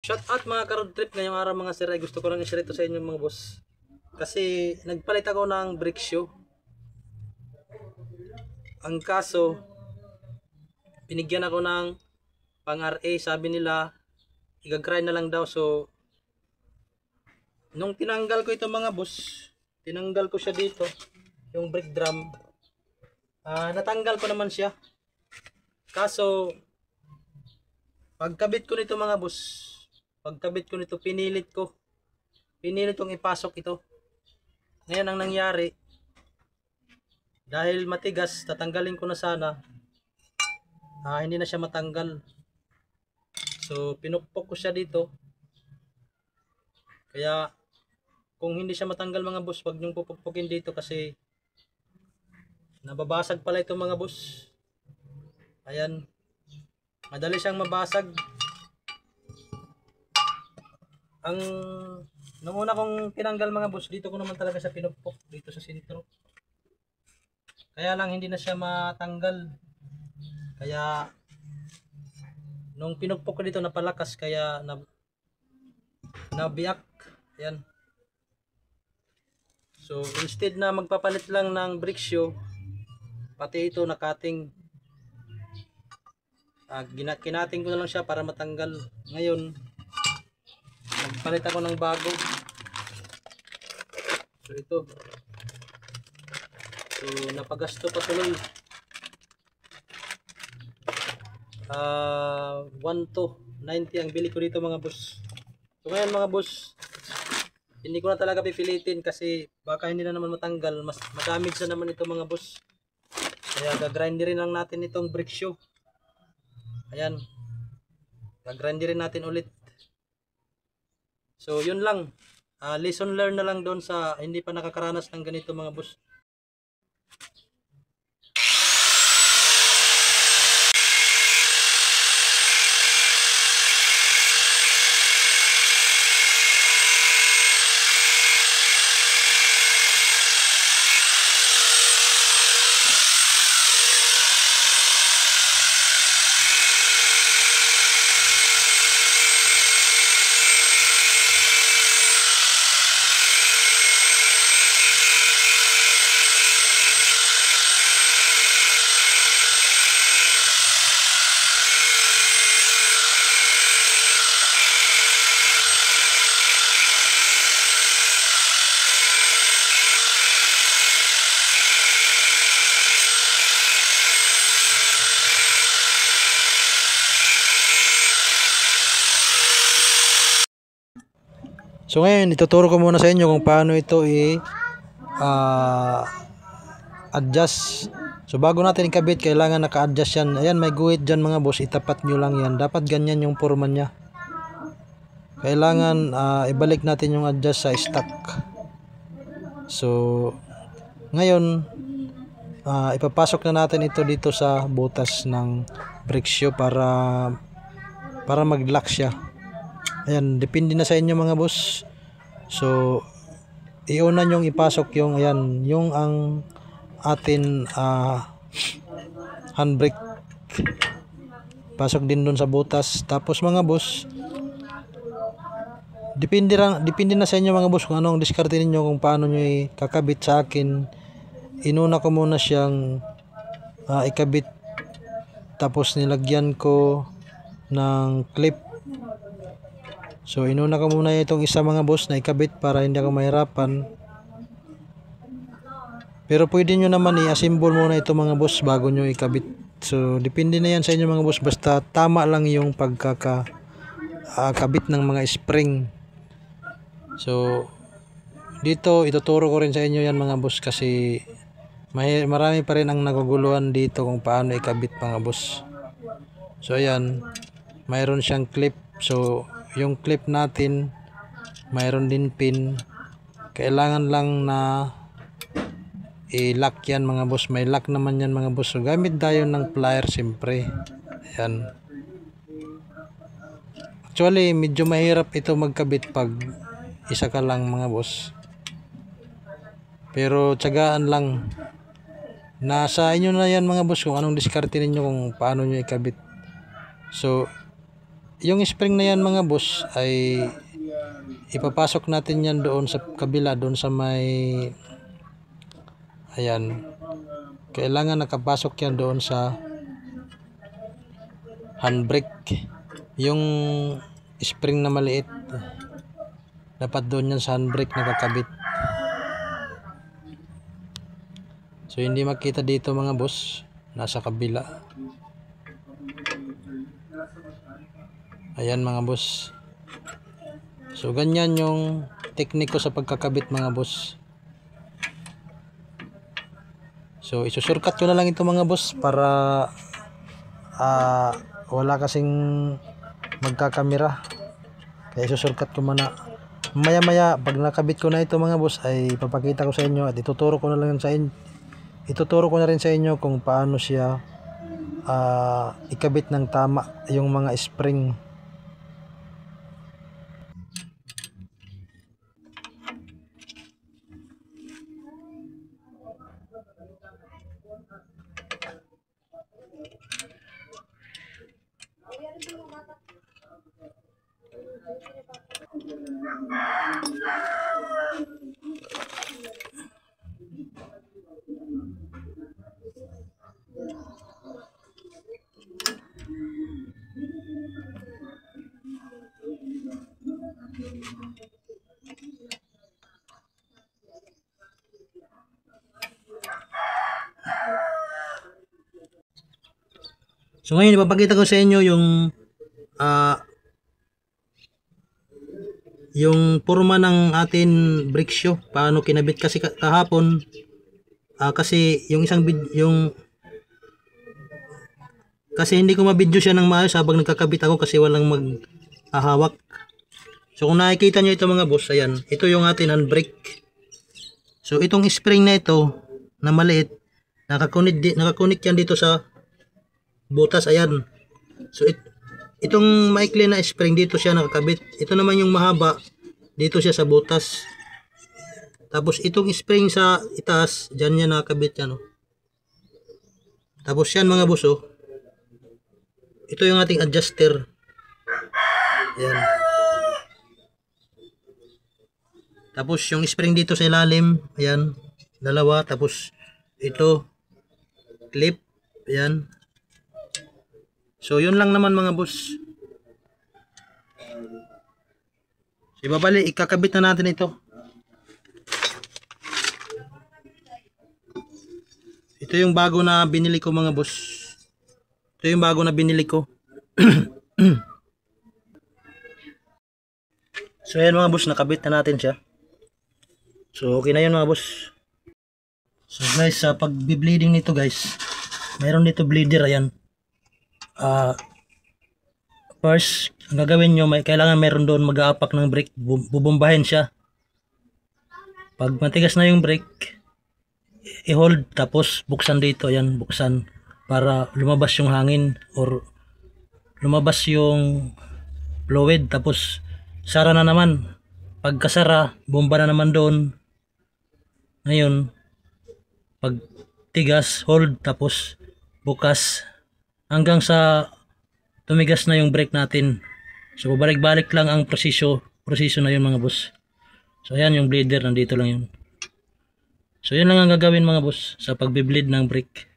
Shout out mga ka-road trip ngayong araw mga sir, ay gusto ko lang i-share ito sa inyo mga boss. Kasi nagpalit ako ng brake shoe. Ang kaso, binigyan ako ng pang RA, sabi nila i-grind na lang daw. So nung tinanggal ko ito mga boss, tinanggal ko siya dito, yung brake drum. Natanggal ko naman siya. Kaso pagkabit ko nito mga boss, pagkabit ko nito pinilit kong ipasok ito. Ngayon ang nangyari, dahil matigas, tatanggalin ko na sana, hindi na siya matanggal. So pinukpok ko siya dito. Kaya kung hindi siya matanggal mga boss, wag niyong pupukpukin dito kasi nababasag pala ito mga boss. Ayan, madali siyang mabasag. Ang nung una kong tinanggal mga boss, dito ko naman talaga siya pinukpok dito sa sentro. Kaya lang hindi na siya matanggal. Kaya nung pinukpok ko dito napalakas, kaya nabiyak. Ayan. So instead na magpapalit lang ng brake shoe, pati ito nakating, kinating ko na lang siya para matanggal. Ngayon nagpalit ako ng bago. So ito, so napagasto pa tuloy. 1 to 90 ang bili ko dito mga boss. So ngayon mga boss, hindi ko na talaga pipilitin kasi baka hindi na naman matanggal, mas madamage na naman ito mga boss. Kaya gagrinderin lang natin itong brake shoe. Ayan, gagrinderin natin ulit. So yun lang, lesson learned na lang doon sa hindi pa nakakaranas ng ganito mga boss. So ngayon, ituturo ko muna sa inyo kung paano ito adjust. So bago natin ikabit, kailangan naka-adjust yan. Ayan, may guhit dyan mga boss, itapat nyo lang yan. Dapat ganyan yung forma nya. Kailangan ibalik natin yung adjust sa stock. So ngayon, ipapasok na natin ito dito sa butas ng brake shoe para mag-lock siya. Ayan, depende na sa inyo mga boss. So iuna nyong ipasok yung ayan, yung ang atin handbrake, pasok din doon sa butas. Tapos mga boss, depende na sa inyo mga boss kung anong diskarte ninyo kung paano nyo ikakabit. Sa akin, inuna ko muna siyang ikabit, tapos nilagyan ko ng clip. So inuna ko muna itong isa mga boss na ikabit para hindi ako mahirapan. Pero pwede nyo naman i-assemble muna ito mga boss bago nyo ikabit. So depende na yan sa inyo mga boss, basta tama lang yung pagkakabit ng mga spring. So dito ituturo ko rin sa inyo yan mga boss kasi marami pa rin ang naguguluhan dito kung paano ikabit mga boss. So ayan, mayroon siyang clip. So yung clip natin, mayroon din pin. Kailangan lang na i-lock yan mga boss. May lock naman yan mga boss. So gamit tayo ng plier siyempre. Ayan. Actually medyo mahirap ito magkabit pag isa ka lang mga boss. Pero tiyagaan lang. Nasa inyo na yan mga boss kung anong diskarte ninyo kung paano nyo ikabit. So yung spring na yan mga boss ay ipapasok natin yan doon sa kabila, doon sa may, ayan, kailangan nakapasok yan doon sa handbrake. Yung spring na maliit dapat doon yan sa handbrake nakakabit. So hindi makita dito mga boss, nasa kabila. Ayan mga boss. So ganyan yung tekniko sa pagkakabit mga boss. So isusurkat ko na lang ito mga boss para wala kasing magkakamera. Kaya isusurkat ko muna. Maya pag nakabit ko na ito mga boss ay papakita ko sa inyo at ituturo ko na lang sa inyo. Ituturo ko na rin sa inyo kung paano siya ikabit ng tama yung mga spring. So ngayon ipapakita ko sa inyo yung forma ng atin brake shoe, paano kinabit. Kasi kahapon kasi yung isang kasi hindi ko mabidyo siya ng maayos habang nagkakabit ako kasi walang maghahawak. So kung nakikita nyo ito mga boss, ayan, ito yung atin handbrake. So itong spring na ito na maliit, nakakunik yan dito sa butas, ayan. So itong maikli na spring dito siya nakakabit. Ito naman yung mahaba, dito siya sa butas. Tapos itong spring sa itaas, dyan niya nakakabit yan, oh. Tapos yan mga boss, oh. Ito yung ating adjuster. Ayan. Tapos yung spring dito sa ilalim, ayan, dalawa. Tapos ito clip, ayan. So yun lang naman mga boss. So ibabalik, ikakabit na natin ito. Ito yung bago na binili ko mga boss. Ito yung bago na binili ko. So ayan mga boss, nakabit na natin siya. So okay na yun mga boss. So guys, sa pag-bleeding nito guys, mayroon dito bleeder, ayan. First, ang gagawin nyo, kailangan meron doon mag-aapak ng brake, bubombahin siya. Pag matigas na yung brake, i-hold, tapos buksan dito, ayan, buksan para lumabas yung hangin or lumabas yung fluid. Tapos sara na naman. Pagkasara, bomba na naman doon. Ngayon, pag tigas, hold, tapos bukas hanggang sa tumigas na yung brake natin. So babalik-balik lang ang proseso na yun mga boss. So ayan yung bleeder, nandito lang yun. So yun lang ang gagawin mga boss sa pagbe-bleed ng brake.